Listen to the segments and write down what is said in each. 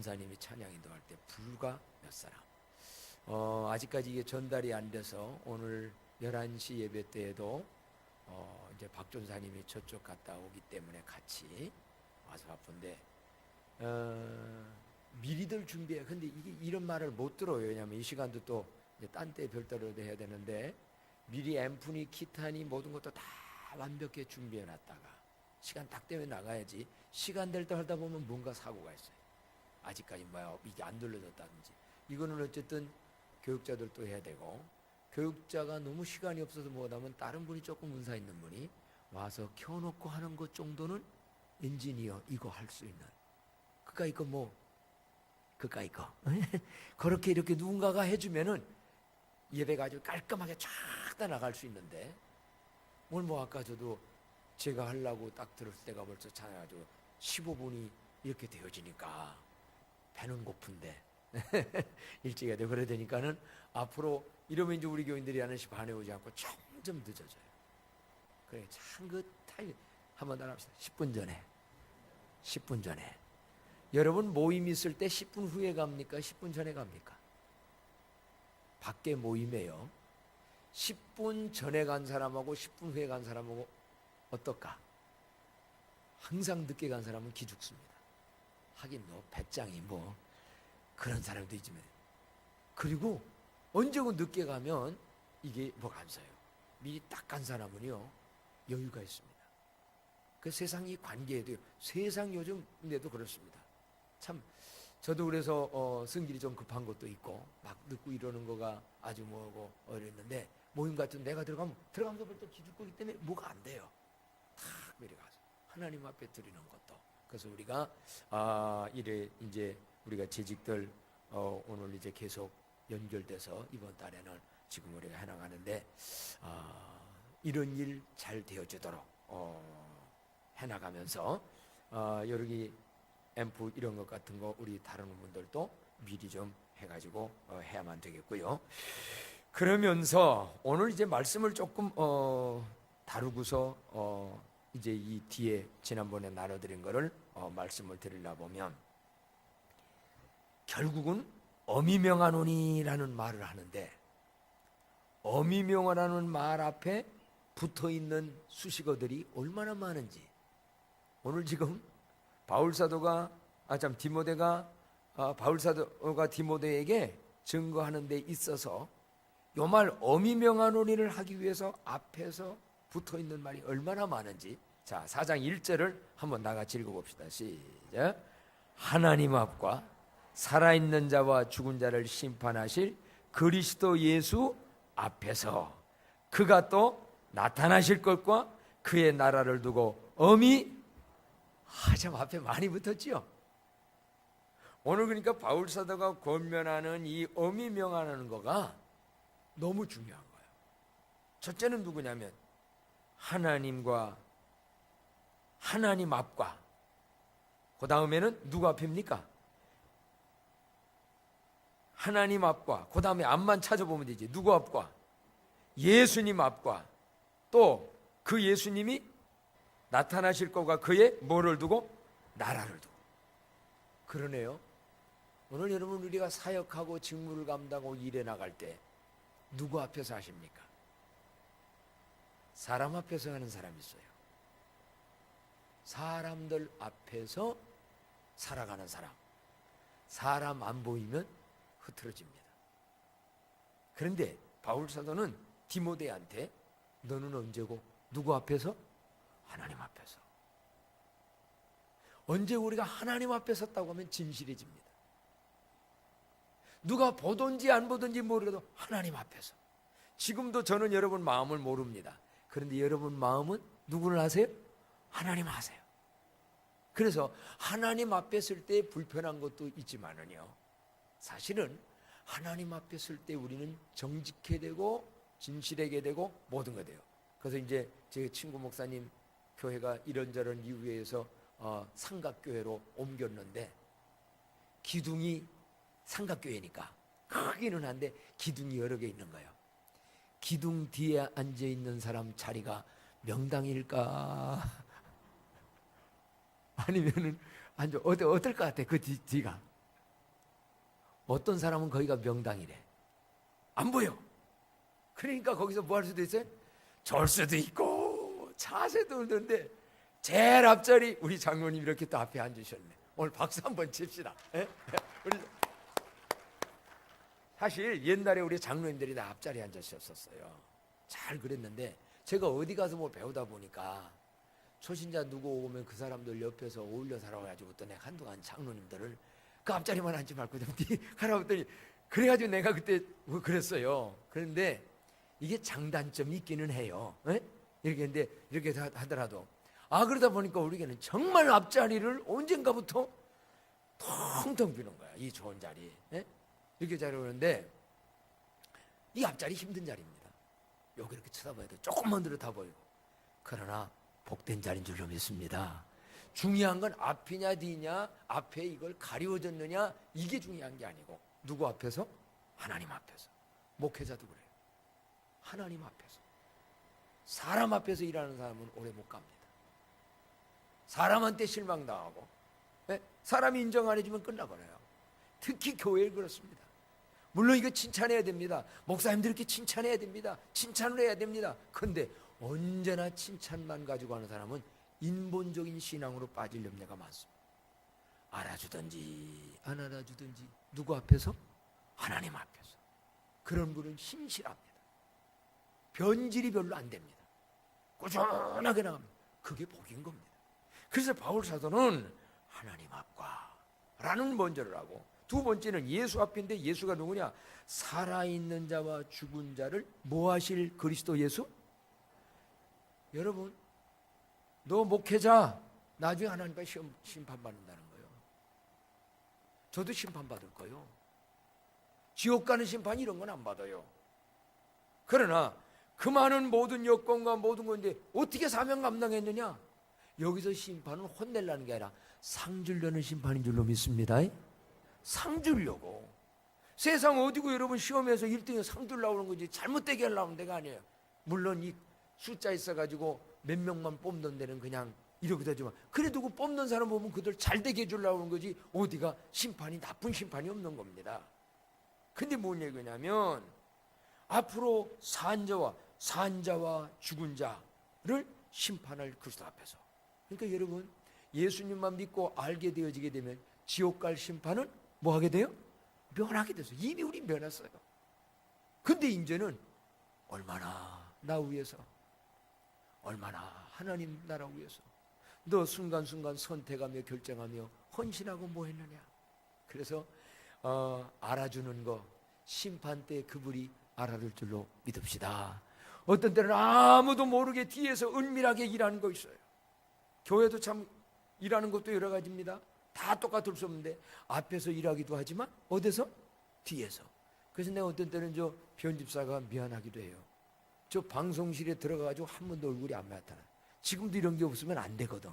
권사님이 찬양 인도할 때 불과 몇 사람. 아직까지 이게 전달이 안 돼서 오늘 11시 예배 때에도 이제 박전사님이 저쪽 갔다 오기 때문에 같이 와서 바쁜데 미리들 준비해. 근데 이게 이런 말을 못 들어요. 왜냐하면 이 시간도 또 딴 때 별도로 해야 되는데 미리 앰프니 기타니 모든 것도 다 완벽하게 준비해 놨다가 시간 딱 되면 나가야지. 시간 될 때 하다 보면 뭔가 사고가 있어요. 아직까지 뭐야 이게 안 돌려졌다든지. 이거는 어쨌든 교육자들도 해야 되고, 교육자가 너무 시간이 없어서 못하면 다른 분이 조금 은사 있는 분이 와서 켜놓고 하는 것 정도는 엔지니어 이거 할 수 있는 그까이 거 뭐 그까이 거 그렇게 이렇게 누군가가 해주면은 예배가 아주 깔끔하게 쫙 다 나갈 수 있는데, 오늘 뭐 아까 저도 제가 하려고 딱 들었을 때가 벌써 차가지고 15분이 이렇게 되어지니까 배는 고픈데 일찍 해야 돼. 그래야 되니까는 앞으로 이러면 이제 우리 교인들이 하는 시 반에 오지 않고 점점 늦어져요. 그래 참 그 타임 한번 따라합시다. 10분 전에 여러분 모임 있을 때 10분 후에 갑니까? 10분 전에 갑니까? 밖에 모임에요 10분 전에 간 사람하고 10분 후에 간 사람하고 어떨까? 항상 늦게 간 사람은 기죽습니다. 하긴 뭐 배짱이 뭐 그런 사람도 있지만, 그리고 언제고 늦게 가면 이게 뭐가 안 써요. 미리 딱 간 사람은요 여유가 있습니다. 그 세상 이 관계에도요, 세상 요즘에도 그렇습니다. 참 저도 그래서 성질이 좀 급한 것도 있고 막 늦고 이러는 거가 아주 뭐고 어렸는데, 모임 같은 데가 들어가면서 벌써 기죽거리기 때문에 뭐가 안 돼요. 탁 내려가서 하나님 앞에 드리는 것도. 그래서 우리가 이래 이제 우리가 재직들 오늘 이제 계속 연결돼서 이번 달에는 지금 우리가 해나가는데 이런 일 잘 되어지도록 해나가면서 여기 앰프 이런 것 같은 거 우리 다루는 분들도 미리 좀 해가지고 해야만 되겠고요. 그러면서 오늘 이제 말씀을 조금 다루고서 이제 이 뒤에 지난번에 나눠드린 거를 말씀을 드리려 보면, 결국은 어미명하노니라는 말을 하는데, 어미명하라는 말 앞에 붙어있는 수식어들이 얼마나 많은지, 오늘 지금 바울사도가 디모데에게 증거하는 데 있어서 요 말 어미명하노니를 하기 위해서 앞에서 붙어있는 말이 얼마나 많은지, 자 4장 1절을 한번 나같이 읽어봅시다. 시작. 하나님 앞과 살아있는 자와 죽은 자를 심판하실 그리스도 예수 앞에서 그가 또 나타나실 것과 그의 나라를 두고 참 앞에 많이 붙었지요. 오늘 그러니까 바울사도가 권면하는 이 어미명하는 거가 너무 중요한 거예요. 첫째는 누구냐면 하나님 앞과, 그 다음에는 누구 앞입니까? 하나님 앞과, 그 다음에 앞만 찾아보면 되지. 누구 앞과? 예수님 앞과, 또 그 예수님이 나타나실 것과 그의 뭐를 두고? 나라를 두고. 그러네요. 오늘 여러분 우리가 사역하고 직무를 감당하고 일해 나갈 때 누구 앞에서 하십니까? 사람 앞에서 하는 사람이 있어요. 사람들 앞에서 살아가는 사람. 사람 안 보이면 흐트러집니다. 그런데 바울사도는 디모데한테 너는 언제고 누구 앞에서? 하나님 앞에서. 언제 우리가 하나님 앞에 섰다고 하면 진실해집니다. 누가 보든지 안 보든지 모르도 하나님 앞에서. 지금도 저는 여러분 마음을 모릅니다. 그런데 여러분 마음은 누구를 아세요? 하나님 아세요. 그래서 하나님 앞에 설 때 불편한 것도 있지만은요, 사실은 하나님 앞에 설 때 우리는 정직해야 되고 진실하게 되고 모든 거 돼요. 그래서 이제 제 친구 목사님 교회가 이런저런 이유에서 삼각교회로 옮겼는데, 기둥이 삼각교회니까 크기는 한데 기둥이 여러 개 있는 거예요. 기둥 뒤에 앉아있는 사람 자리가 명당일까? 아니면은 어떨 것 같아? 그 뒤가 어떤 사람은 거기가 명당이래. 안 보여. 그러니까 거기서 뭐 할 수도 있어요? 절 수도 있고 자세도 없는데 제일 앞자리 우리 장로님 이렇게 또 앞에 앉으셨네. 오늘 박수 한번 칩시다. 예? 우리 사실 옛날에 우리 장로님들이 다 앞자리에 앉으셨었어요. 잘 그랬는데 제가 어디 가서 뭐 배우다 보니까 초신자 누구 오면 그 사람들 옆에서 어울려 살아가지고 또 내가 한동안 장로님들을 그 앞자리만 앉지 말고 좀 뒤 가라 했더니 그래가지고 내가 그때 그랬어요. 그런데 이게 장단점이 있기는 해요. 에? 이렇게 근데 이렇게 하더라도 그러다 보니까 우리에게는 정말 앞자리를 언젠가부터 텅텅 비는 거야. 이 좋은 자리. 에? 이렇게 자리 오는데 이 앞자리 힘든 자리입니다. 여기 이렇게 쳐다봐도 조금만 들어 다 보이고 그러나 복된 자리인 줄로 믿습니다. 중요한 건 앞이냐 뒤냐 앞에 이걸 가리워졌느냐 이게 중요한 게 아니고 누구 앞에서? 하나님 앞에서. 목회자도 그래요. 하나님 앞에서. 사람 앞에서 일하는 사람은 오래 못 갑니다. 사람한테 실망당하고 사람이 인정 안 해주면 끝나버려요. 특히 교회에 그렇습니다. 물론 이거 칭찬해야 됩니다. 목사님들 이렇게 칭찬해야 됩니다. 칭찬을 해야 됩니다. 그런데 언제나 칭찬만 가지고 하는 사람은 인본적인 신앙으로 빠질 염려가 많습니다. 알아주든지 안 알아주든지 누구 앞에서? 하나님 앞에서. 그런 분은 신실합니다. 변질이 별로 안 됩니다. 꾸준하게 나갑니다. 그게 복인 겁니다. 그래서 바울 사도는 하나님 앞과 라는 먼저를 하고 두 번째는 예수 앞인데 예수가 누구냐? 살아있는 자와 죽은 자를 뭐 하실 그리스도 예수? 여러분 너 목회자 나중에 하나님과 심판받는다는 거예요. 저도 심판받을 거예요. 지옥 가는 심판 이런 건 안 받아요. 그러나 그 많은 모든 여건과 모든 건데 어떻게 사명 감당했느냐? 여기서 심판은 혼내려는 게 아니라 상 주려는 심판인 줄로 믿습니다. 상 주려고. 세상 어디고 여러분 시험에서 1등에 상 주려고 하는 거지 잘못되게 하려고 하는 데가 아니에요. 물론 이 숫자 있어가지고 몇 명만 뽑는 데는 그냥 이렇게 되지만 그래도 그 뽑는 사람 보면 그들 잘 되게 해주려고 하는 거지 어디가 심판이 나쁜 심판이 없는 겁니다. 근데 뭔 얘기냐면 앞으로 산자와 죽은 자를 심판할 그리스도 앞에서. 그러니까 여러분 예수님만 믿고 알게 되어지게 되면 지옥 갈 심판은 뭐 하게 돼요? 면하게 됐어요. 이미 우리 면했어요. 근데 이제는 얼마나 나 위해서 얼마나 하나님 나라 위해서 너 순간순간 선택하며 결정하며 헌신하고 뭐 했느냐. 그래서 알아주는 거 심판 때 그분이 알아줄 줄로 믿읍시다. 어떤 때는 아무도 모르게 뒤에서 은밀하게 일하는 거 있어요. 교회도 참 일하는 것도 여러 가지입니다. 다 똑같을 수 없는데 앞에서 일하기도 하지만 어디서? 뒤에서. 그래서 내가 어떤 때는 저 편집사가 미안하기도 해요. 저 방송실에 들어가가지고 한 번도 얼굴이 안 나타나. 지금도 이런 게 없으면 안 되거든.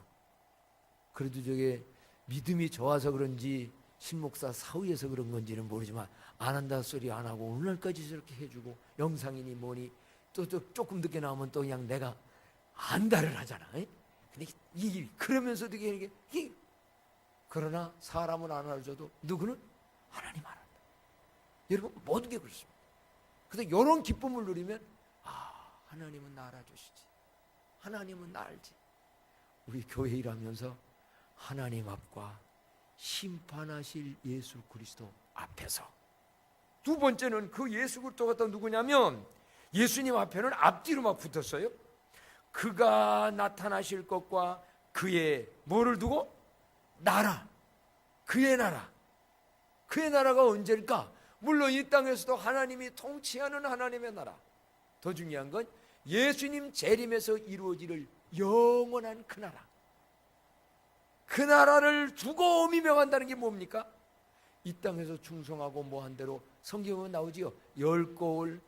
그래도 저게 믿음이 좋아서 그런지 신목사 사후에서 그런 건지는 모르지만 안 한다 소리 안 하고 오늘날까지 저렇게 해주고 영상이니 뭐니 또 조금 늦게 나오면 또 그냥 내가 안다를 하잖아. 근데 그러면서도 이게 그러나 사람은 안 알아줘도 누구는 하나님 알아요. 여러분 모든 게 그렇습니다. 그래서 이런 기쁨을 누리면 하나님은 나 알아주시지. 하나님은 나 알지. 우리 교회 일하면서 하나님 앞과 심판하실 예수 그리스도 앞에서. 두 번째는 그 예수 그리스도가 또 누구냐면 예수님 앞에는 앞뒤로 막 붙었어요. 그가 나타나실 것과 그의 뭐를 두고? 나라. 그의 나라. 그의 나라가 언제일까? 물론 이 땅에서도 하나님이 통치하는 하나님의 나라. 더 중요한 건 예수님 재림에서 이루어질 영원한 그 나라. 그 나라를 두고 미명한다는 게 뭡니까? 이 땅에서 충성하고 뭐한 대로 성경에 나오지요. 10고을,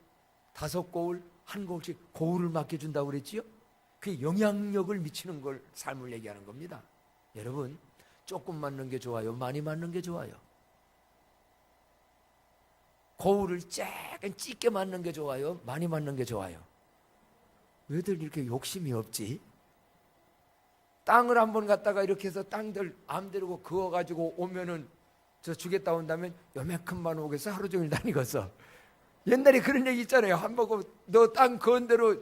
5고을, 1고을씩 고을을 맡겨준다고 그랬지요. 그게 영향력을 미치는 걸 삶을 얘기하는 겁니다. 여러분 조금 맞는 게 좋아요? 많이 맞는 게 좋아요? 고울을 조금 찢게 맞는 게 좋아요? 많이 맞는 게 좋아요? 왜들 이렇게 욕심이 없지? 땅을 한번 갖다가 이렇게 해서 땅들 암대로 그어가지고 오면은 저 주겠다 온다면 요만큼만 오겠어 하루 종일 다니겠어. 옛날에 그런 얘기 있잖아요. 한 번 너 땅 그은 대로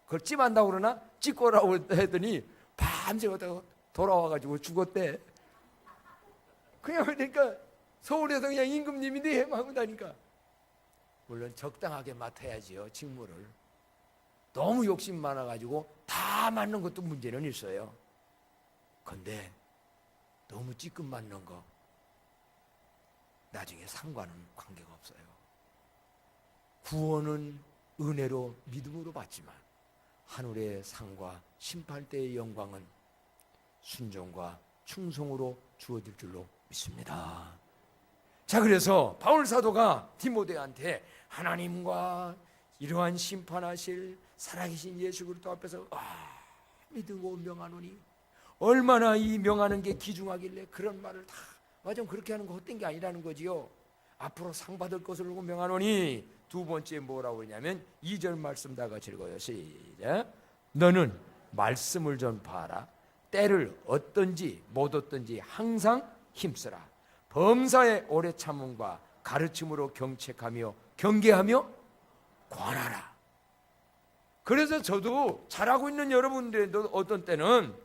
그걸 찜한다고 그러나 찍고 오라고 했더니 밤새 오다가 돌아와가지고 죽었대. 그러니까 서울에서 그냥 임금님인데 해마하고 다니까. 물론 적당하게 맡아야지요, 직무를. 너무 욕심 많아가지고 다 맡는 것도 문제는 있어요. 근데 너무 찌끔 맡는 거 나중에 상관은 관계가 없어요. 구원은 은혜로 믿음으로 받지만 하늘의 상과 심판 때의 영광은 순종과 충성으로 주어질 줄로 믿습니다. 자, 그래서 바울 사도가 디모데한테 하나님과 이러한 심판하실 살아계신 예수 그리스도 앞에서 믿고 명하노니, 얼마나 이 명하는 게 귀중하길래 그런 말을 다 좀 그렇게 하는 거 헛된 게 아니라는 거지요. 앞으로 상 받을 것을 알고 명하노니, 두 번째 뭐라고 그러냐면 2절 말씀 다 같이 읽어요. 시작. 너는 말씀을 전파하라. 때를 어떤지 못 어떤지 항상 힘쓰라. 범사에 오래 참음과 가르침으로 경책하며 경계하며 권하라. 그래서 저도 잘하고 있는 여러분들도 어떤 때는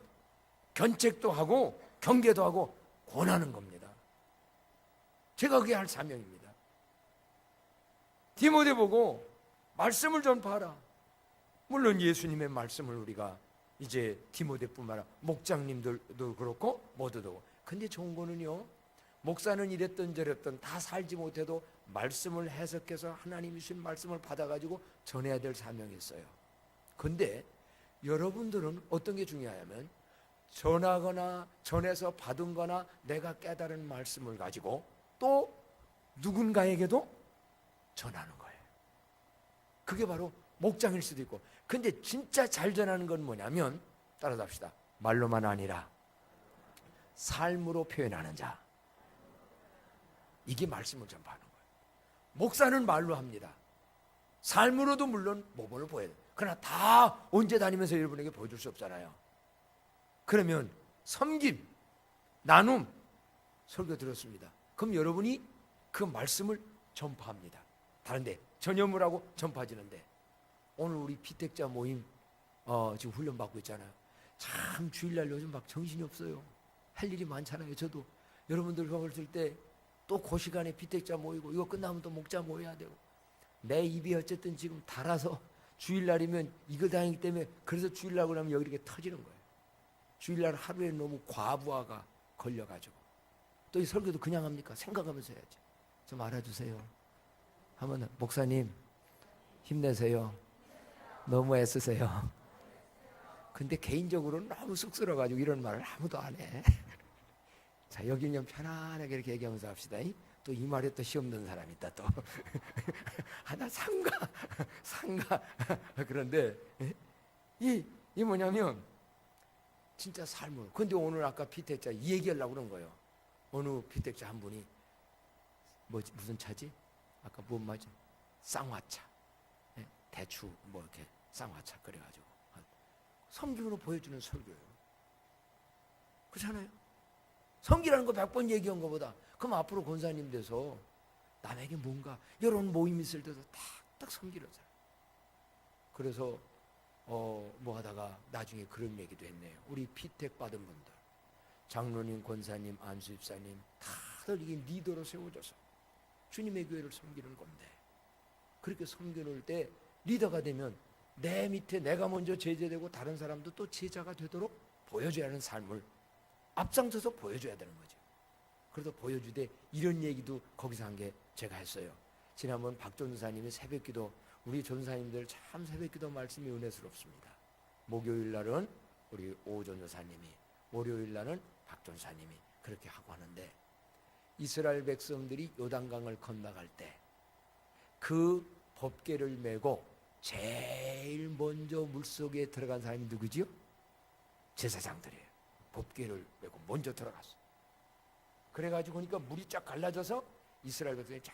견책도 하고 경계도 하고 권하는 겁니다. 제가 그게 할 사명입니다. 디모데 보고 말씀을 전파하라. 물론 예수님의 말씀을 우리가 이제 디모데뿐만 아니라 목장님들도 그렇고 모두도. 근데 좋은 거는요, 목사는 이랬던 저랬던 다 살지 못해도 말씀을 해석해서 하나님이 주신 말씀을 받아가지고 전해야 될 사명이 있어요. 근데 여러분들은 어떤 게 중요하냐면 전하거나 전해서 받은 거나 내가 깨달은 말씀을 가지고 또 누군가에게도 전하는 거예요. 그게 바로 목장일 수도 있고. 근데 진짜 잘 전하는 건 뭐냐면, 따라서 합시다. 말로만 아니라 삶으로 표현하는 자. 이게 말씀을 전파하는 거예요. 목사는 말로 합니다. 삶으로도 물론 모범을 보여야 돼요. 그러나 다 언제 다니면서 여러분에게 보여줄 수 없잖아요. 그러면 섬김, 나눔, 설교 들었습니다. 그럼 여러분이 그 말씀을 전파합니다. 다른데 전염을 하고 전파지는데, 오늘 우리 피택자 모임 지금 훈련 받고 있잖아요. 참 주일날 요즘 막 정신이 없어요. 할 일이 많잖아요. 저도 여러분들 봤을 때 또 그 시간에 피택자 모이고 이거 끝나면 또 목자 모여야 되고, 내 입이 어쨌든 지금 달아서 주일날이면 이거 다니기 때문에, 그래서 주일날 그러면 여기 이렇게 터지는 거예요. 주일날 하루에 너무 과부하가 걸려가지고. 또 이 설교도 그냥 합니까? 생각하면서 해야죠. 좀 알아주세요. 하면 목사님 힘내세요. 너무 애쓰세요. 근데 개인적으로는 너무 쑥스러워가지고 이런 말을 아무도 안 해. 자, 여기는 편안하게 이렇게 얘기하면서 합시다. 또 이 말에 또 시험는 사람이 있다 또. 하나 상가. 그런데 이 뭐냐면 진짜 삶을. 근데 오늘 아까 피택자 이 얘기하려고 그런 거예요. 어느 피택자 한 분이 무슨 차지? 아까 뭔 말이지? 쌍화차. 대추 뭐 이렇게 쌍화차 끓여가지고 섬김으로 보여주는 설교예요. 그렇잖아요. 섬기라는 거 100번 얘기한 것보다, 그럼 앞으로 권사님 돼서 남에게 뭔가 이런 모임 있을 때도 딱 섬기는 사람. 그래서 뭐 하다가 나중에 그런 얘기도 했네요. 우리 피택 받은 분들, 장로님, 권사님, 안수집사님 다들 이게 리더로 세워져서 주님의 교회를 섬기는 건데, 그렇게 섬겨놓을 때 리더가 되면 내 밑에 내가 먼저 제자되고 다른 사람도 또 제자가 되도록 보여줘야 하는 삶을 앞장서서 보여줘야 되는 거죠. 그래서 보여주되 이런 얘기도 거기서 한 게 제가 했어요. 지난번 박 전사님의 새벽기도, 우리 전사님들 참 새벽기도 말씀이 은혜스럽습니다. 목요일 날은 우리 오 전사님이, 월요일 날은 박 전사님이 그렇게 하고 하는데, 이스라엘 백성들이 요단강을 건너갈 때 그 법궤를 메고 제일 먼저 물속에 들어간 사람이 누구지요? 제사장들이에요. 법궤를 메고 먼저 들어갔어. 그래가지고 보니까 물이 쫙 갈라져서 이스라엘 백성이 쫙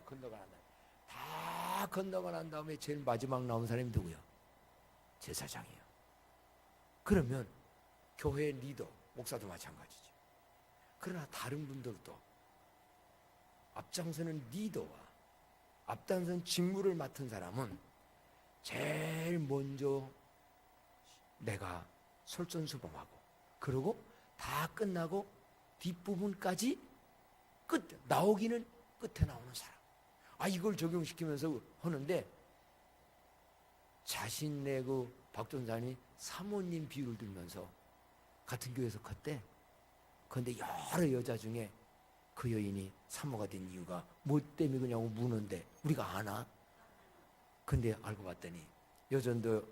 건너가 난 다음에, 다 건너가 난 다음에 제일 마지막 나온 사람이 누구요? 제사장이에요. 그러면 교회 리더, 목사도 마찬가지죠. 그러나 다른 분들도 앞장서는 리더와 앞장선 직무를 맡은 사람은 제일 먼저 내가 솔선수범하고, 그리고 다 끝나고 뒷부분까지 나오기는 끝에 나오는 사람. 이걸 적용시키면서 하는데, 자신의 박전사님이 사모님 비유를 들면서 같은 교회에서 컸대. 그런데 여러 여자 중에 그 여인이 사모가 된 이유가 뭐 때문에 그냐고 묻는데 우리가 아나? 근데 알고 봤더니 여전도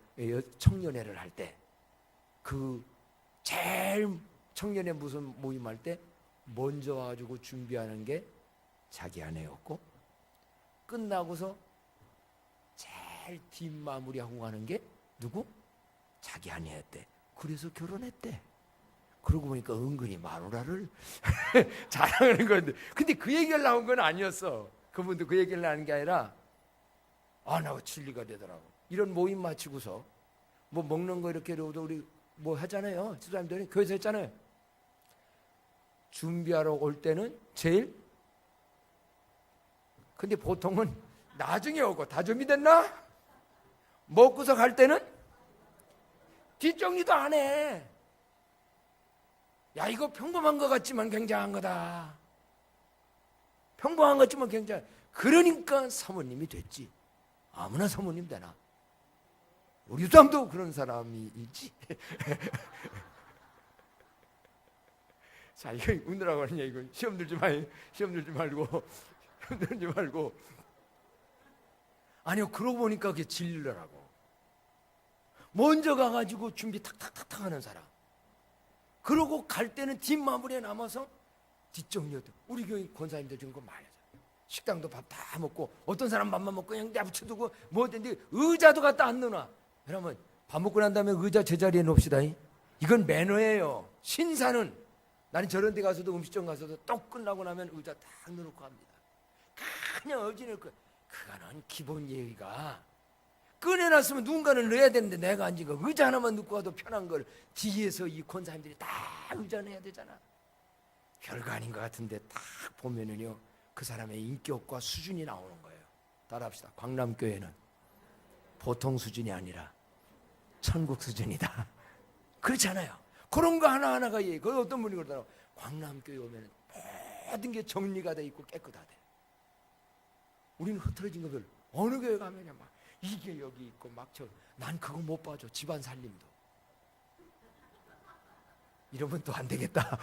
청년회를 할 때 그 제일 청년회 무슨 모임할 때 먼저 와가지고 준비하는 게 자기 아내였고, 끝나고서 제일 뒷마무리하고 가는 게 누구? 자기 아내였대. 그래서 결혼했대. 그러고 보니까 은근히 마누라를 자랑하는 건데, 근데 그 얘기를 나온 건 아니었어. 그분도 그 얘기를 하는 게 아니라 나 진리가 되더라고. 이런 모임 마치고서 뭐 먹는 거 이렇게 우리 뭐 하잖아요. 집사님들이 교회에서 했잖아요. 준비하러 올 때는 제일, 근데 보통은 나중에 오고 다 준비됐나? 먹고서 갈 때는 뒷정리도 안 해. 야, 이거 평범한 것 같지만 굉장한 거다. 평범한 것 같지만 굉장해. 그러니까 사모님이 됐지. 아무나 사모님 되나? 우리 사람도 그런 사람이 있지. 자, 이거 웃느라고 하느냐, 이거. 시험 들지 말고. 시험 들지 말고. 아니요, 그러고 보니까 그게 진리라고. 먼저 가가지고 준비 탁탁탁탁 하는 사람. 그러고 갈 때는 뒷마무리에 남아서 뒷정리도. 우리 교회 권사님들 지금 그거 많이 하잖아요. 식당도 밥 다 먹고, 어떤 사람 밥만 먹고 그냥 내붙여두고 뭐 했는데 의자도 갖다 안 넣어놔. 그러면 밥 먹고 난 다음에 의자 제자리에 놓읍시다. 이건 매너예요. 신사는, 나는 저런 데 가서도 음식점 가서도 또 끝나고 나면 의자 딱 넣어놓고 갑니다. 그냥 어지낼 거야. 그거는 기본 예의가. 꺼내놨으면 누군가는 넣어야 되는데 내가 앉은 거 의자 하나만 넣고 가도 편한 걸 뒤에서 이 권사님들이 다 의자 넣어야 되잖아. 별거 아닌 것 같은데 딱 보면은요, 그 사람의 인격과 수준이 나오는 거예요. 따라합시다. 광남교회는 보통 수준이 아니라 천국 수준이다. 그렇잖아요. 그런 거 하나하나가 그 어떤 분이 그러더라고. 광남교회 오면 모든 게 정리가 돼 있고 깨끗하대. 우리는 흐트러진 거별 어느 교회 가면요 막 이게 여기 있고 막 난 그거 못 봐줘. 집안 살림도. 이러면 또 안 되겠다.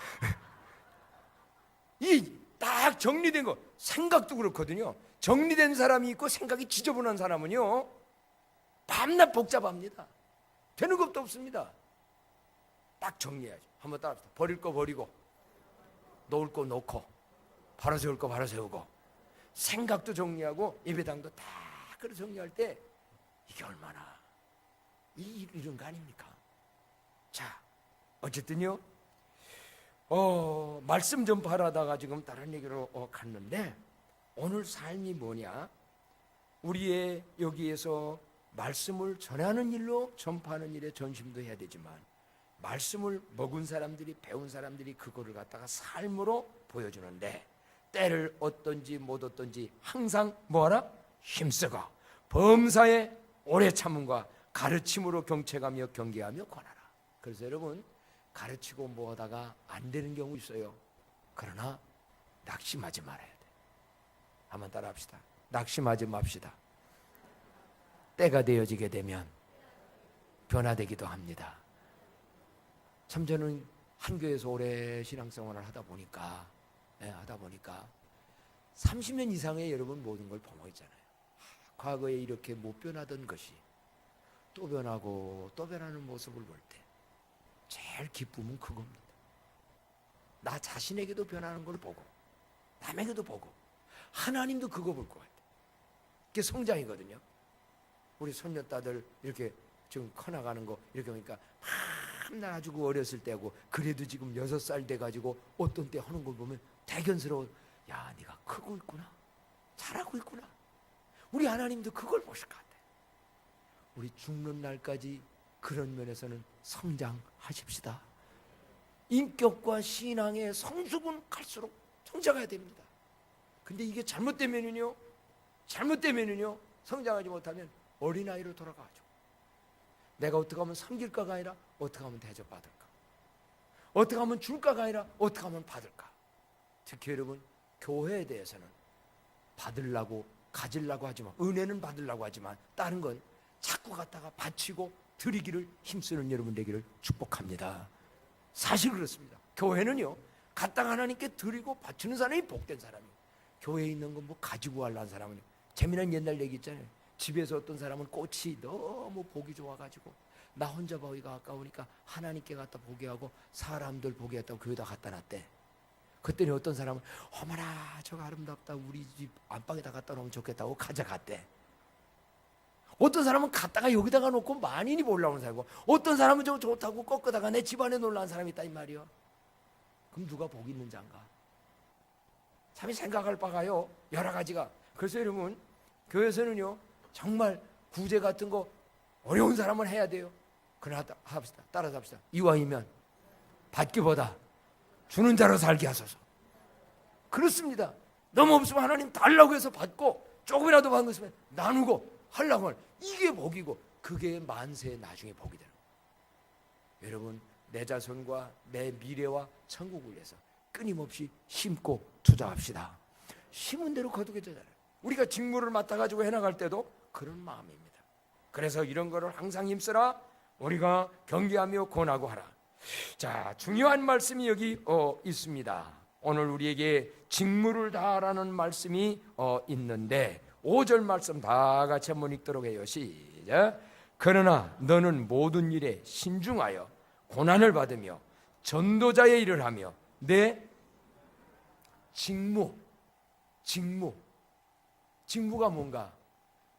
이 딱 정리된 거, 생각도 그렇거든요. 정리된 사람이 있고 생각이 지저분한 사람은요 밤낮 복잡합니다. 되는 것도 없습니다. 딱 정리해야죠. 한번 따라합시다. 버릴 거 버리고, 놓을 거 놓고, 바로 세울 거 바로 세우고, 생각도 정리하고 예배당도 다 그렇게 정리할 때 이게 얼마나 이런 거 아닙니까? 자, 어쨌든요, 말씀 전파하다가 지금 다른 얘기로 갔는데, 오늘 삶이 뭐냐? 우리의 여기에서 말씀을 전하는 일로, 전파하는 일에 전심도 해야 되지만, 말씀을 먹은 사람들이, 배운 사람들이 그거를 갖다가 삶으로 보여주는데, 때를 얻든지 못 얻든지 항상 뭐하라? 힘쓰고 범사에 오래 참음과 가르침으로 경책하며 경계하며 권하라. 그래서 여러분, 가르치고 뭐하다가 안 되는 경우 있어요. 그러나 낙심하지 말아야 돼. 한번 따라합시다. 낙심하지 맙시다. 때가 되어지게 되면 변화되기도 합니다. 참 저는 한 교회에서 오래 신앙생활을 하다 보니까 30년 이상의 여러분 모든 걸 보고 있잖아요. 과거에 이렇게 못 변하던 것이 또 변하고 또 변하는 모습을 볼 때 제일 기쁨은 그겁니다. 나 자신에게도 변하는 걸 보고 남에게도 보고 하나님도 그거 볼 것 같아요. 그게 성장이거든요. 우리 손녀딸들 이렇게 지금 커나가는 거 이렇게 보니까 나 아주 어렸을 때고, 그래도 지금 6살 돼가지고 어떤 때 하는 걸 보면 대견스러워. 야, 네가 크고 있구나, 잘하고 있구나. 우리 하나님도 그걸 보실 것 같아요. 우리 죽는 날까지 그런 면에서는 성장하십시다. 인격과 신앙의 성숙은 갈수록 성장해야 됩니다. 근데 이게 잘못되면은요 성장하지 못하면 어린아이로 돌아가죠. 내가 어떻게 하면 섬길까가 아니라 어떻게 하면 대접받을까, 어떻게 하면 줄까가 아니라 어떻게 하면 받을까. 특히 여러분, 교회에 대해서는 받으려고 가지려고 하지만, 은혜는 받으려고 하지만 다른 건 자꾸 갖다가 바치고 드리기를 힘쓰는 여러분 되기를 축복합니다. 사실 그렇습니다. 교회는요 갖다가 하나님께 드리고 바치는 사람이 복된 사람이에요. 교회에 있는 거 뭐 가지고 가려는 사람은, 재미난 옛날 얘기 있잖아요. 집에서 어떤 사람은 꽃이 너무 보기 좋아가지고 나 혼자 보기가 아까우니까 하나님께 갖다 보게 하고 사람들 보게 했다고 교회에다 갖다 놨대. 그때는 어떤 사람은 어머나 저거 아름답다, 우리 집 안방에다 갖다 놓으면 좋겠다고 가져갔대. 어떤 사람은 갖다가 여기다가 놓고 만인이 올라오는 사람이고, 어떤 사람은 저거 좋다고 꺾어다가 내 집안에 놀라는 사람이 있다 이 말이요. 그럼 누가 복 있는 자인가? 참 생각할 바가요 여러 가지가. 그래서 여러분, 교회에서는요 정말 구제 같은 거 어려운 사람은 해야 돼요. 그러나 합시다. 따라서 합시다. 이왕이면 받기보다 주는 자로 살게 하소서. 그렇습니다. 너무 없으면 하나님 달라고 해서 받고, 조금이라도 받은 거 있으면 나누고 하려고 하면 이게 복이고, 그게 만세의 나중에 복이 되는 거예요. 여러분, 내 자손과 내 미래와 천국을 위해서 끊임없이 심고 투자합시다. 심은 대로 거두게 되잖아요. 우리가 직무를 맡아가지고 해나갈 때도 그런 마음입니다. 그래서 이런 거를 항상 힘쓰라. 우리가 경계하며 권하고 하라. 자, 중요한 말씀이 여기 있습니다. 오늘 우리에게 직무를 다하라는 말씀이 있는데 5절 말씀 다 같이 한번 읽도록 해요. 시작. 그러나 너는 모든 일에 신중하여 고난을 받으며 전도자의 일을 하며 내 직무가 뭔가?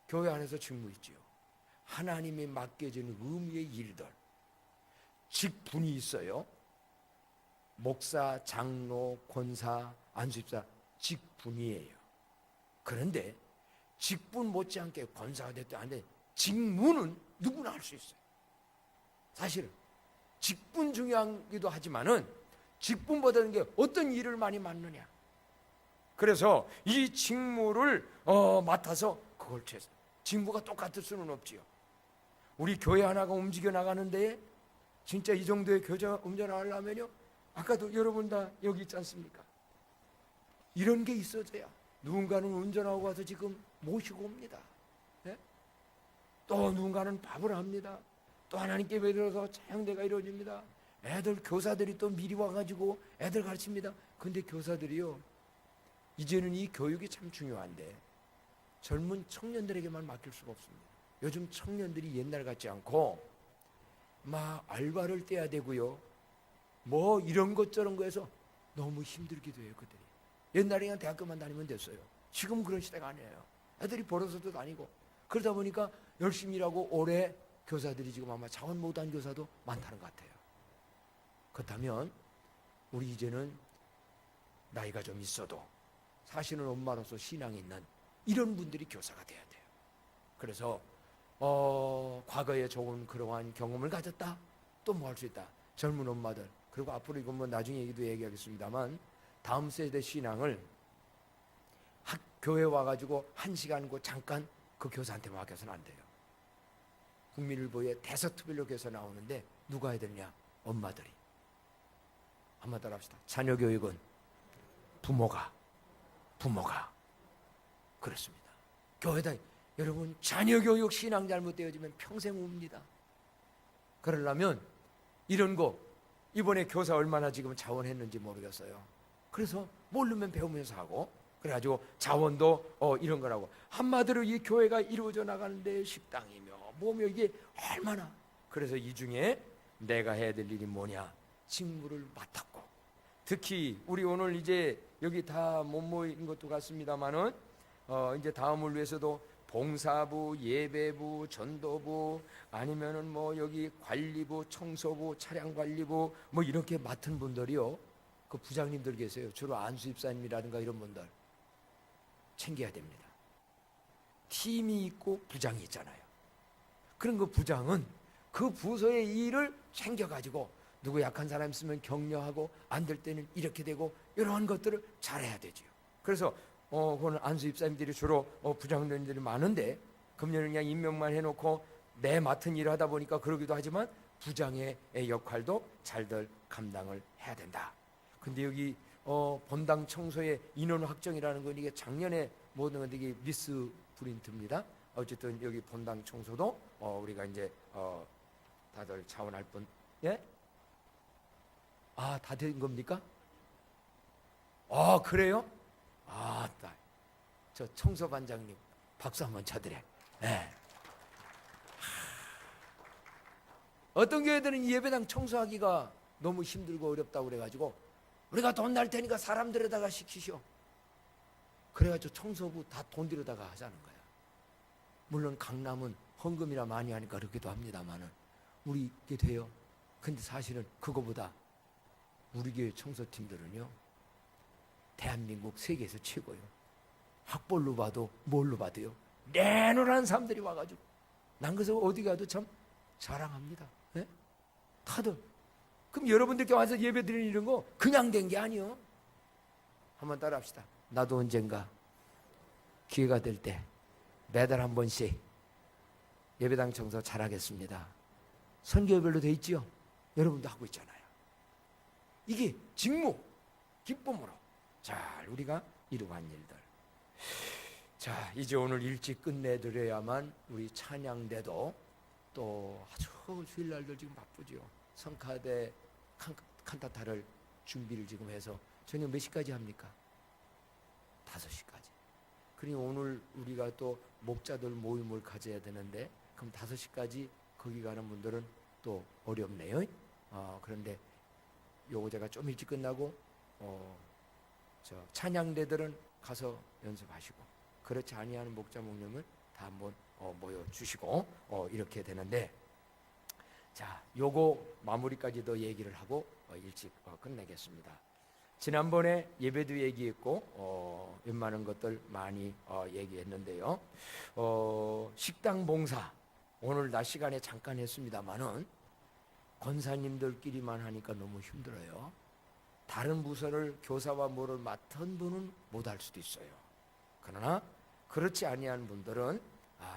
교회 안에서 직무 있지요. 하나님이 맡겨진 의미의 일들, 직분이 있어요. 목사, 장로, 권사, 안수집사 직분이에요. 그런데 직분 못지않게 권사가 됐든 안 돼, 직무는 누구나 할 수 있어요. 사실은 직분 중요하기도 하지만은 직분보다는 게 어떤 일을 많이 맡느냐. 그래서 이 직무를 맡아서 그걸 채서, 직무가 똑같을 수는 없지요. 우리 교회 하나가 움직여 나가는데 진짜 이 정도의 교제 운전하려면요, 아까도 여러분 다 여기 있지 않습니까? 이런 게 있어져야. 누군가는 운전하고 와서 지금 모시고 옵니다. 네? 또 누군가는 밥을 합니다. 또 하나님께 배려서 찬양대가 이루어집니다. 애들, 교사들이 또 미리 와가지고 애들 가르칩니다. 근데 교사들이요, 이제는 이 교육이 참 중요한데 젊은 청년들에게만 맡길 수가 없습니다. 요즘 청년들이 옛날 같지 않고 막 알바를 떼야 되고요, 뭐 이런 것 저런 거 해서 너무 힘들기도 해요. 그들이 옛날에 그냥 대학교만 다니면 됐어요. 지금 그런 시대가 아니에요. 애들이 벌어서도 다니고, 그러다 보니까 열심히 일하고 올해 교사들이 지금 아마 자원 못한 교사도 많다는 것 같아요. 그렇다면 우리 이제는 나이가 좀 있어도 사실은 엄마로서 신앙이 있는 이런 분들이 교사가 돼야 돼요. 그래서 과거에 좋은 그러한 경험을 가졌다, 또 뭐 할 수 있다. 젊은 엄마들, 그리고 앞으로 이건 뭐 나중에 얘기하겠습니다만, 다음 세대 신앙을 교회 와가지고 1시간 잠깐 그 교사한테 맡겨서는 안 돼요. 국민일보에 대서특별록에서 나오는데 누가 해야 되느냐? 엄마들이. 한번 따라 합시다. 자녀 교육은 부모가 그렇습니다. 교회다. 여러분, 자녀 교육 신앙 잘못되어지면 평생 웁니다. 그러려면 이런 거, 이번에 교사 얼마나 지금 자원했는지 모르겠어요. 그래서 모르면 배우면서 하고, 그래가지고 자원도 이런 거라고. 한마디로 이 교회가 이루어져 나가는데 식당이며 뭐며 이게 얼마나. 그래서 이 중에 내가 해야 될 일이 뭐냐? 직무를 맡았고, 특히 우리 오늘 이제 여기 다 못 모인 것도 같습니다만은 이제 다음을 위해서도 봉사부, 예배부, 전도부, 아니면은 뭐 여기 관리부, 청소부, 차량관리부 뭐 이렇게 맡은 분들이요, 그 부장님들 계세요. 주로 안수집사님이라든가 이런 분들 챙겨야 됩니다. 팀이 있고 부장이 있잖아요. 그런 그 부장은 그 부서의 일을 챙겨가지고 누구 약한 사람 있으면 격려하고, 안 될 때는 이렇게 되고, 이러한 것들을 잘해야 되죠. 그래서 그거는 안수 입사님들이 주로 부장님들이 많은데 금년은 그냥 임명만 해놓고 내 맡은 일을 하다 보니까 그러기도 하지만 부장의 역할도 잘들 감당을 해야 된다. 근데 여기 본당 청소의 인원 확정이라는 건 이게 작년에 모든 건 이게 미스 프린트입니다. 어쨌든 여기 본당 청소도 우리가 이제 다들 자원할 분, 예? 다 된 겁니까? 그래요? 저 청소반장님 박수 한번 쳐드려. 네. 어떤 교회들은 이 예배당 청소하기가 너무 힘들고 어렵다고 그래가지고 우리가 돈 날 테니까 사람들에다가 시키시오. 그래가지고 청소부 다 돈 들여다가 하자는 거야. 물론 강남은 헌금이라 많이 하니까 그렇기도 합니다만은 우리 이게 돼요. 근데 사실은 그거보다 우리 교회 청소팀들은요, 대한민국 세계에서 최고요. 학벌로 봐도 뭘로 봐도요, 내노란 사람들이 와가지고 난 그래서 어디 가도 참 자랑합니다. 네? 다들. 그럼 여러분들께 와서 예배 드리는 이런 거 그냥 된 게 아니요. 한번 따라 합시다. 나도 언젠가 기회가 될 때 매달 한 번씩 예배당 청소 잘하겠습니다. 선교별로 돼 있지요. 여러분도 하고 있잖아요. 이게 직무, 기쁨으로 잘 우리가 이루어간 일들. 자, 이제 오늘 일찍 끝내드려야만 우리 찬양대도 또 아주 주일날들 지금 바쁘죠. 성카대 칸타타를 준비를 지금 해서 저녁 몇 시까지 합니까? 5시까지. 그러니 오늘 우리가 또 목자들 모임을 가져야 되는데 그럼 5시까지 거기 가는 분들은 또 어렵네요. 그런데 요거 제가 좀 일찍 끝나고 저 찬양대들은 가서 연습하시고 그렇지 아니하는 목자 목념을 다 한번 모여주시고 이렇게 되는데, 자, 요거 마무리까지 더 얘기를 하고 일찍 끝내겠습니다. 지난번에 예배도 얘기했고 웬만한 것들 많이 얘기했는데요. 식당 봉사 오늘 낮 시간에 잠깐 했습니다만은 권사님들끼리만 하니까 너무 힘들어요. 다른 부서를 교사와 뭐를 맡은 분은 못할 수도 있어요. 그러나 그렇지 아니한 분들은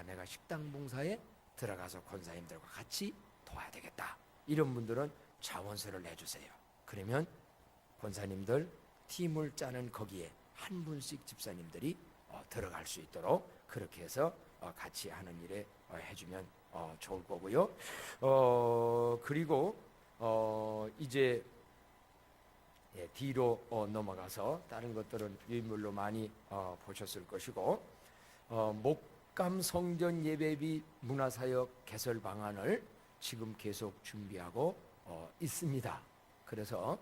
내가 식당 봉사에 들어가서 권사님들과 같이 도와야 되겠다. 이런 분들은 자원서를 내주세요. 그러면 권사님들 팀을 짜는 거기에 한 분씩 집사님들이 들어갈 수 있도록 그렇게 해서 같이 하는 일에 해주면 좋을 거고요. 그리고 이제 뒤로 넘어가서 다른 것들은 유인물로 많이 보셨을 것이고, 목감 성전 예배비 문화사역 개설 방안을 지금 계속 준비하고 있습니다. 그래서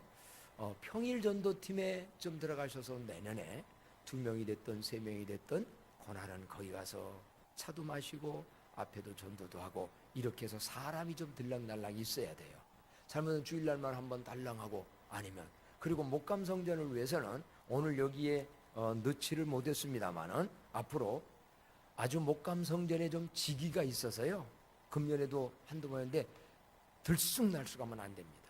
평일 전도팀에 좀 들어가셔서 내년에 2명이 됐든 3명이 됐든 고날은 거기 가서 차도 마시고 앞에도 전도도 하고 이렇게 해서 사람이 좀 들락날락 있어야 돼요. 잘못은 주일날만 한번 달랑하고 아니면, 그리고 목감성전을 위해서는 오늘 여기에 넣지를 못했습니다만은 앞으로 아주 목감성전에 좀 지기가 있어서요. 금년에도 한두 번 했는데 들쑥날쑥하면 안 됩니다.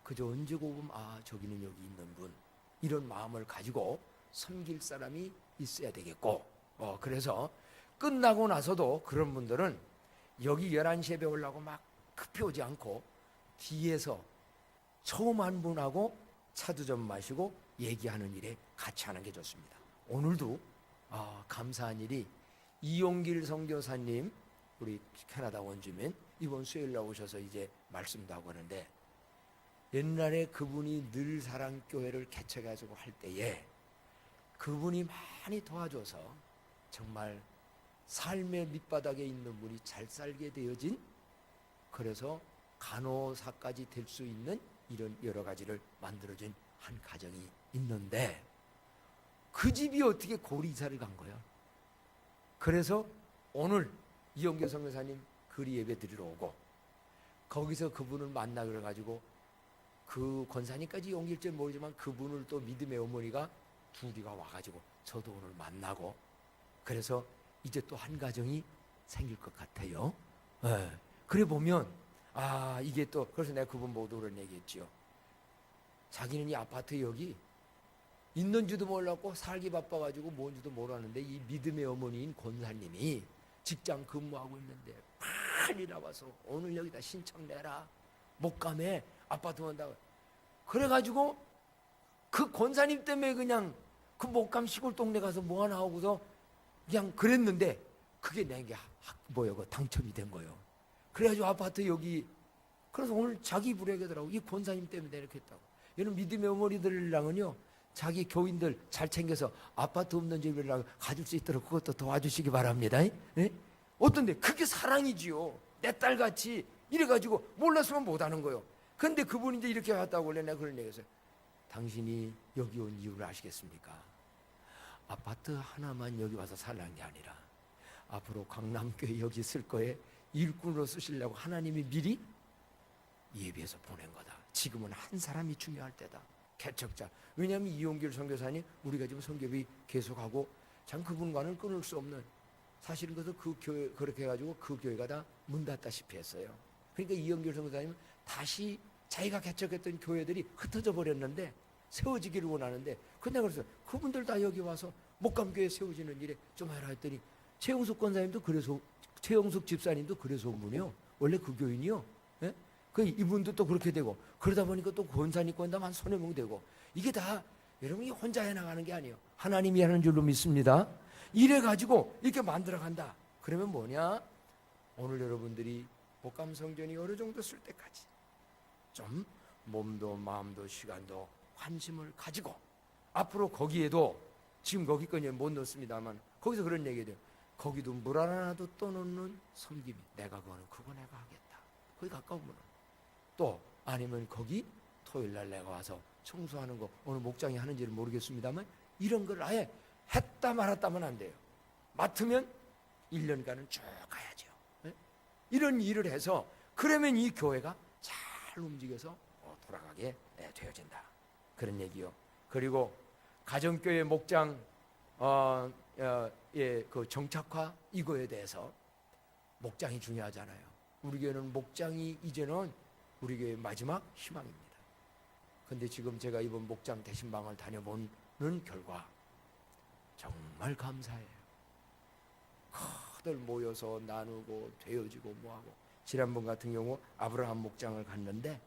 그저 언제 보면 저기는 여기 있는 분, 이런 마음을 가지고 섬길 사람이 있어야 되겠고, 그래서 끝나고 나서도 그런 분들은 여기 11시에 배우려고 막 급히 오지 않고 뒤에서 처음 한 분하고 차도 좀 마시고 얘기하는 일에 같이 하는 게 좋습니다. 오늘도 감사한 일이 이용길 선교사님, 우리 캐나다 원주민, 이번 수요일 날 오셔서 이제 말씀도 하고 하는데, 옛날에 그분이 늘 사랑교회를 개척해가지고 할 때에 그분이 많이 도와줘서 정말 삶의 밑바닥에 있는 분이 잘 살게 되어진, 그래서 간호사까지 될 수 있는 이런 여러 가지를 만들어준 한 가정이 있는데, 그 집이 어떻게 고리 이사를 간 거야. 그래서 오늘 이용교 선교사님 그리 예배 드리러 오고 거기서 그분을 만나 그래가지고 그 권사님까지 옮길지 모르지만 그분을 또 믿음의 어머니가 둘이가 와가지고 저도 오늘 만나고, 그래서 이제 또 한 가정이 생길 것 같아요. 그래 보면 이게 또, 그래서 내가 그분 보고 그런 얘기했지요. 자기는 이 아파트 여기 있는지도 몰랐고 살기 바빠가지고 뭔지도 모르는데 이 믿음의 어머니인 권사님이 직장 근무하고 있는데 빨리 나와서 오늘 여기다 신청 내라. 목감에 아파트 온다고. 그래가지고 그 권사님 때문에 그냥 그 목감 시골 동네 가서 뭐 하나 하고서 그냥 그랬는데 그게 내게 당첨이 된 거예요. 그래가지고 아파트 여기 그래서 오늘 자기 부례하더라고. 이 권사님 때문에 이렇게 했다고. 여러분 믿음의 어머니들랑은요 자기 교인들 잘 챙겨서 아파트 없는 집이라고 가질 수 있도록 그것도 도와주시기 바랍니다. 예? 어떤데 그게 사랑이지요. 내 딸같이 이래가지고 몰랐으면 못하는 거예요. 근데 그분이 이제 이렇게 왔다고 원래 내가 그런 얘기했어요. 당신이 여기 온 이유를 아시겠습니까? 아파트 하나만 여기 와서 살란 게 아니라 앞으로 강남교회 여기 쓸 거에 일꾼으로 쓰시려고 하나님이 미리 예비해서 보낸 거다. 지금은 한 사람이 중요할 때다. 개척자. 왜냐하면 이용길 선교사님 우리가 지금 선교비 계속하고 참 그분과는 끊을 수 없는 사실은 그래서 그 교회 그렇게 해가지고 그 교회가 다 문 닫다시피 했어요. 그러니까 이용길 선교사님은 다시 자기가 개척했던 교회들이 흩어져 버렸는데 세워지기를 원하는데 근데 그래서 그분들 다 여기 와서 목감교회 세워지는 일에 좀 해라 했더니 최영숙 권사님도 그래서 최영숙 집사님도 그래서 온 분이요. 원래 그 교인이요. 예? 그 이분도 또 그렇게 되고 그러다 보니까 또 권사님 권담 한 손에 몽 되고 이게 다 여러분이 혼자 해나가는 게 아니에요. 하나님이 하는 줄로 믿습니다. 이래 가지고 이렇게 만들어 간다. 그러면 뭐냐? 오늘 여러분들이 목감 성전이 어느 정도 쓸 때까지 좀 몸도 마음도 시간도 관심을 가지고 앞으로 거기에도 지금 거기까지 못 넣습니다만 거기서 그런 얘기 돼요. 거기도 물 하나도 떠놓는 섬김이 내가 그거 내가 하겠다. 거기 가까우면 또 아니면 거기 토요일날 내가 와서 청소하는 거 어느 목장이 하는지를 모르겠습니다만 이런 걸 아예 했다 말았다면 안 돼요. 맡으면 1년간은 쭉 가야죠. 네? 이런 일을 해서 그러면 이 교회가 잘 움직여서 돌아가게 되어진다. 그런 얘기요. 그리고 가정교회 목장 그 정착화 이거에 대해서 목장이 중요하잖아요. 우리 교회는 목장이 이제는 우리 교회의 마지막 희망입니다. 근데 지금 제가 이번 목장 대신방을 다녀보는 결과 정말 감사해요. 다들 모여서 나누고 되어지고 뭐하고 지난번 같은 경우 아브라함 목장을 갔는데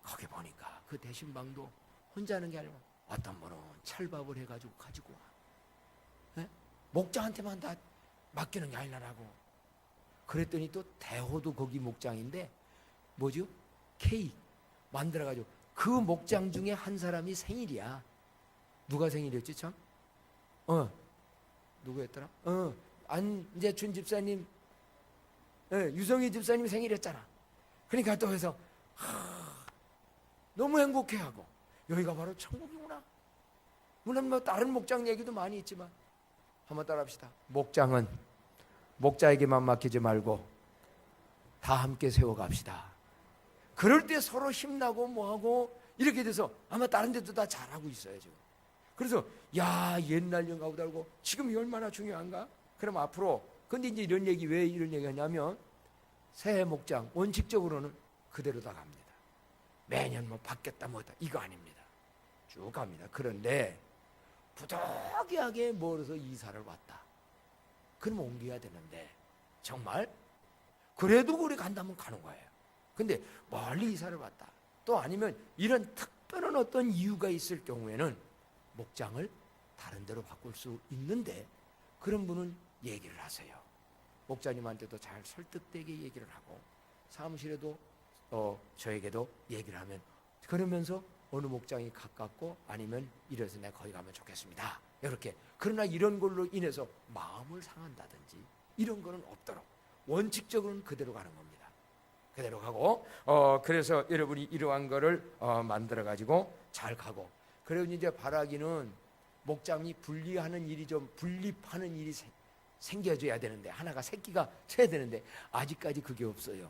거기 보니까 그 대신방도 혼자 하는 게 아니라 어떤 분은 찰밥을 해가지고 가지고 와. 네? 목장한테만 다 맡기는 게 아니라고. 그랬더니 또 대호도 거기 목장인데 뭐죠? 케이크 만들어가지고 그 목장 중에 한 사람이 생일이야. 누가 생일이었지 참? 누구였더라? 안재춘 집사님, 유성희 집사님 생일이었잖아. 그러니까 또 해서 너무 행복해하고 여기가 바로 천국이구나. 물론 뭐 다른 목장 얘기도 많이 있지만 한번 따라합시다. 목장은 목자에게만 맡기지 말고 다 함께 세워갑시다. 그럴 때 서로 힘나고 뭐하고 이렇게 돼서 아마 다른 데도 다 잘하고 있어요 지금. 그래서 야 옛날 영가보다 알고 지금이 얼마나 중요한가? 그럼 앞으로 근데 이제 이런 얘기 왜 이런 얘기 하냐면 새해 목장 원칙적으로는 그대로 다 갑니다. 매년 뭐 바뀌었다 뭐다 이거 아닙니다. 쭉 갑니다. 그런데 부득이하게 멀어서 이사를 왔다. 그럼 옮겨야 되는데 정말 그래도 우리 간다면 가는 거예요. 근데 멀리 이사를 왔다. 또 아니면 이런 특별한 어떤 이유가 있을 경우에는 목장을 다른 데로 바꿀 수 있는데 그런 분은 얘기를 하세요. 목자님한테도 잘 설득되게 얘기를 하고 사무실에도 저에게도 얘기를 하면 그러면서 어느 목장이 가깝고 아니면 이래서 내가 거기 가면 좋겠습니다. 이렇게. 그러나 이런 걸로 인해서 마음을 상한다든지 이런 거는 없도록 원칙적으로는 그대로 가는 겁니다. 그대로 가고 그래서 여러분이 이러한 거를 만들어 가지고 잘 가고 그리고 이제 바라기는 목장이 분리하는 일이 좀 분립하는 일이 생겨져야 되는데 하나가 새끼가 쳐야 되는데 아직까지 그게 없어요.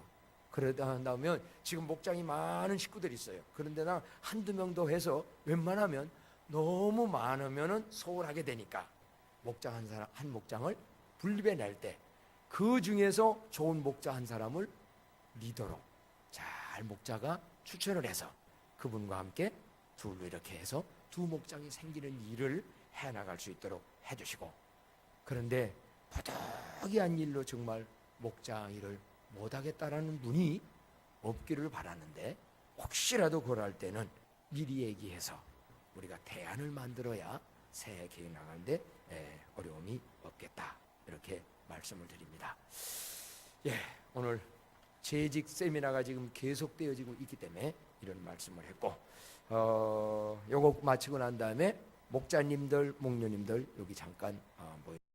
그러다 나오면 지금 목장이 많은 식구들이 있어요. 그런데나 한두 명 더 해서 웬만하면 너무 많으면은 소홀하게 되니까 목장 한 목장을 분립해 낼 때 그 중에서 좋은 목자 한 사람을 리더로 잘 목자가 추천을 해서 그분과 함께 둘로 이렇게 해서 두 목장이 생기는 일을 해나갈 수 있도록 해주시고, 그런데 부득이한 일로 정말 목장 일을 못하겠다라는 분이 없기를 바라는데, 혹시라도 그럴 때는 미리 얘기해서 우리가 대안을 만들어야 새해 계획 나가는데 어려움이 없겠다, 이렇게 말씀을 드립니다. 오늘 재직 세미나가 지금 계속되어지고 있기 때문에 이런 말씀을 했고, 요거 마치고 난 다음에 목자님들, 목녀님들 여기 잠깐 모여